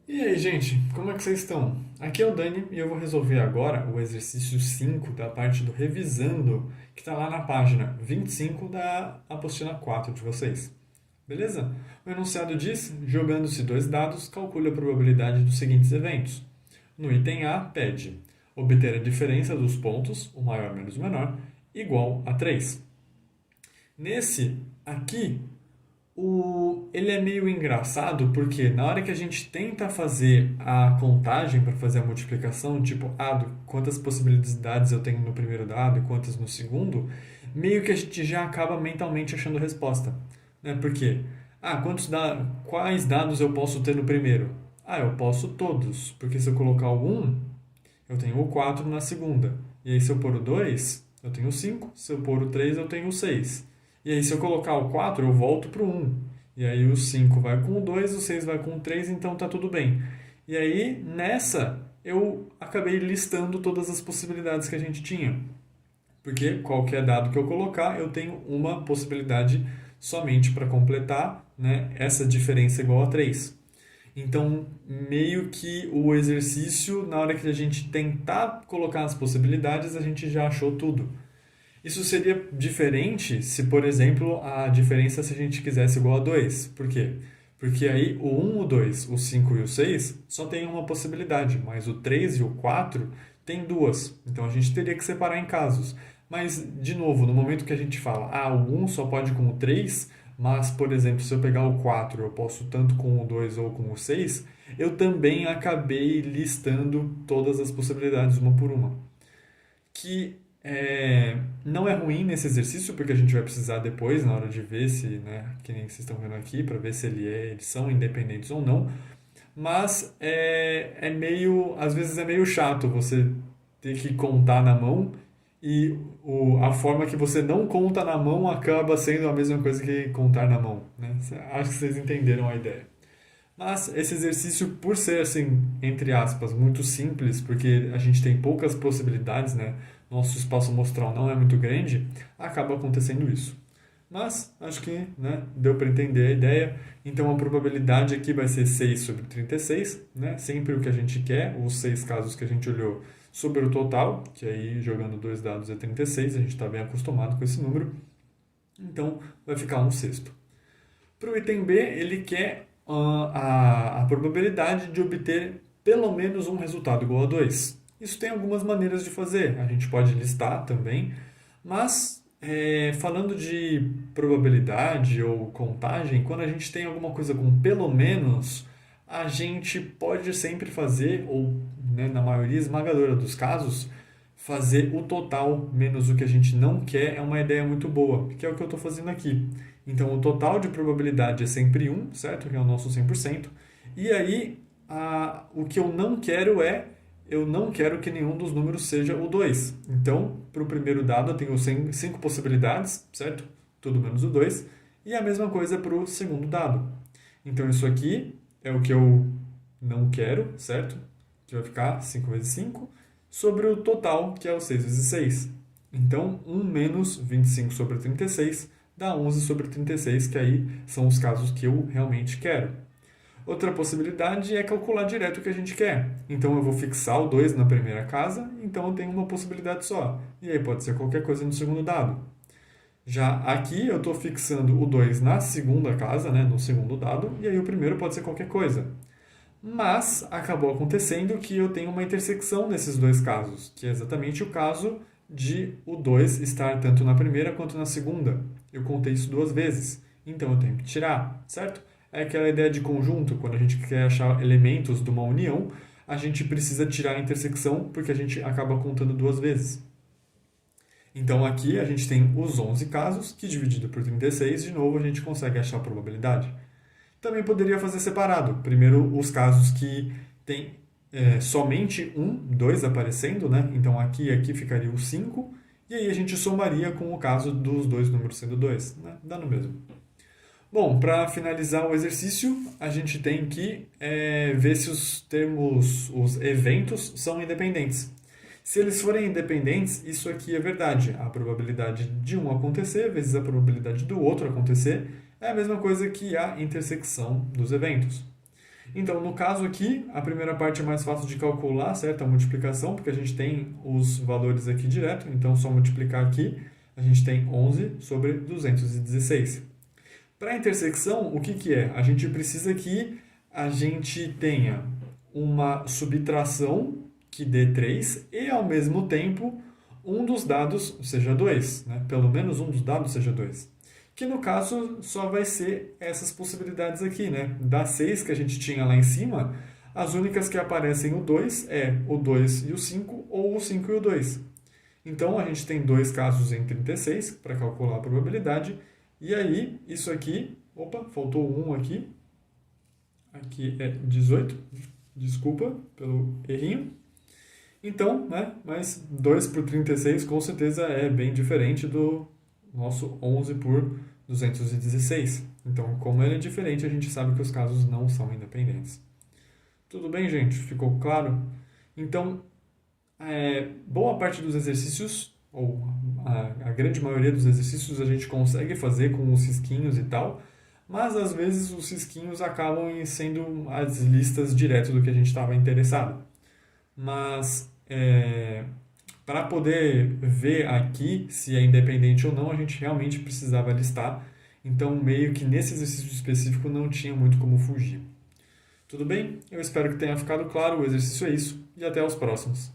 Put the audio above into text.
E aí, gente, como é que vocês estão? Aqui é o Dani e eu vou resolver agora o exercício 5 da parte do revisando, que está lá na página 25 da apostila 4 de vocês. Beleza? O enunciado diz: jogando-se dois dados, calcule a probabilidade dos seguintes eventos. No item A, pede obter a diferença dos pontos, o maior menos o menor, igual a 3. Nesse aqui, ele é meio engraçado porque na hora que a gente tenta fazer a contagem para fazer a multiplicação, tipo, quantas possibilidades eu tenho no primeiro dado e quantas no segundo, meio que a gente já acaba mentalmente achando a resposta. Né? Por quê? Quais dados eu posso ter no primeiro? Eu posso todos, porque se eu colocar o 1, eu tenho o 4 na segunda. E aí se eu pôr o 2, eu tenho o 5. Se eu pôr o 3, eu tenho o 6. E aí se eu colocar o 4, eu volto para o 1. E aí o 5 vai com o 2, o 6 vai com o 3, então tá tudo bem. E aí nessa eu acabei listando todas as possibilidades que a gente tinha. Porque qualquer dado que eu colocar, eu tenho uma possibilidade somente para completar, né, essa diferença igual a 3. Então, meio que o exercício, na hora que a gente tentar colocar as possibilidades, a gente já achou tudo. Isso seria diferente se, por exemplo, a diferença se a gente quisesse igual a 2. Por quê? Porque aí o 1, o 2, o 5 e o 6 só tem uma possibilidade, mas o 3 e o 4 tem duas. Então a gente teria que separar em casos. Mas, de novo, no momento que a gente fala, o 1 só pode com o 3, mas, por exemplo, se eu pegar o 4, eu posso tanto com o 2 ou com o 6, eu também acabei listando todas as possibilidades uma por uma. Que não é ruim nesse exercício, porque a gente vai precisar depois, na hora de ver se, né, que nem vocês estão vendo aqui, para ver se eles são independentes ou não. Mas às vezes é meio chato você ter que contar na mão e a forma que você não conta na mão acaba sendo a mesma coisa que contar na mão, né? Acho que vocês entenderam a ideia. Mas esse exercício, por ser assim, entre aspas, muito simples, porque a gente tem poucas possibilidades, né? Nosso espaço amostral não é muito grande, acaba acontecendo isso. Mas acho que, né, deu para entender a ideia. Então a probabilidade aqui vai ser 6 sobre 36, né? Sempre o que a gente quer, os 6 casos que a gente olhou sobre o total, que aí jogando dois dados é 36, a gente está bem acostumado com esse número. Então vai ficar um sexto. Para o item B, ele quer a probabilidade de obter pelo menos um resultado igual a 2. Isso tem algumas maneiras de fazer, a gente pode listar também, mas falando de probabilidade ou contagem, quando a gente tem alguma coisa com pelo menos, a gente pode sempre fazer, ou né, na maioria esmagadora dos casos, fazer o total menos o que a gente não quer é uma ideia muito boa, que é o que eu estou fazendo aqui. Então, o total de probabilidade é sempre um, certo? Que é o nosso 100%. E aí, o que eu não quero eu não quero que nenhum dos números seja o 2. Então, para o primeiro dado, eu tenho 5 possibilidades, certo? Tudo menos o 2. E a mesma coisa para o segundo dado. Então, isso aqui é o que eu não quero, certo? Que vai ficar 5 vezes 5 sobre o total, que é o 6 vezes 6. Então, 1 menos 25 sobre 36 dá 11 sobre 36, que aí são os casos que eu realmente quero. Outra possibilidade é calcular direto o que a gente quer. Então, eu vou fixar o 2 na primeira casa, então eu tenho uma possibilidade só. E aí pode ser qualquer coisa no segundo dado. Já aqui eu estou fixando o 2 na segunda casa, né, no segundo dado, e aí o primeiro pode ser qualquer coisa. Mas acabou acontecendo que eu tenho uma intersecção nesses dois casos, que é exatamente o caso de o 2 estar tanto na primeira quanto na segunda. Eu contei isso duas vezes, então eu tenho que tirar, certo? É aquela ideia de conjunto, quando a gente quer achar elementos de uma união, a gente precisa tirar a intersecção porque a gente acaba contando duas vezes. Então aqui a gente tem os 11 casos, que dividido por 36, de novo a gente consegue achar a probabilidade. Também poderia fazer separado. Primeiro, os casos que tem somente um, dois aparecendo, né? Então aqui e aqui ficaria o 5, e aí a gente somaria com o caso dos dois números sendo 2, né? Dá no mesmo. Bom, para finalizar o exercício, a gente tem que ver se os eventos são independentes. Se eles forem independentes, isso aqui é verdade. A probabilidade de um acontecer vezes a probabilidade do outro acontecer é a mesma coisa que a intersecção dos eventos. Então, no caso aqui, a primeira parte é mais fácil de calcular, certo? A multiplicação, porque a gente tem os valores aqui direto, então só multiplicar aqui, a gente tem 11 sobre 216. Para a intersecção, o que que é? A gente precisa que a gente tenha uma subtração que dê 3 e, ao mesmo tempo, um dos dados seja 2, né? Pelo menos um dos dados seja 2. Que no caso só vai ser essas possibilidades aqui, né? Das 6 que a gente tinha lá em cima, as únicas que aparecem o 2 é o 2 e o 5 ou o 5 e o 2. Então a gente tem dois casos em 36 para calcular a probabilidade. E aí, isso aqui, opa, faltou um aqui. Aqui é 18, desculpa pelo errinho. Então, né, mas 2 por 36 com certeza é bem diferente do nosso 11 por 216. Então, como ele é diferente, a gente sabe que os casos não são independentes. Tudo bem, gente? Ficou claro? Então, boa parte dos exercícios, ou a grande maioria dos exercícios, a gente consegue fazer com os risquinhos e tal, mas às vezes os risquinhos acabam sendo as listas direto do que a gente estava interessado. Mas para poder ver aqui se é independente ou não, a gente realmente precisava listar. Então, meio que nesse exercício específico não tinha muito como fugir. Tudo bem? Eu espero que tenha ficado claro. O exercício é isso e até os próximos.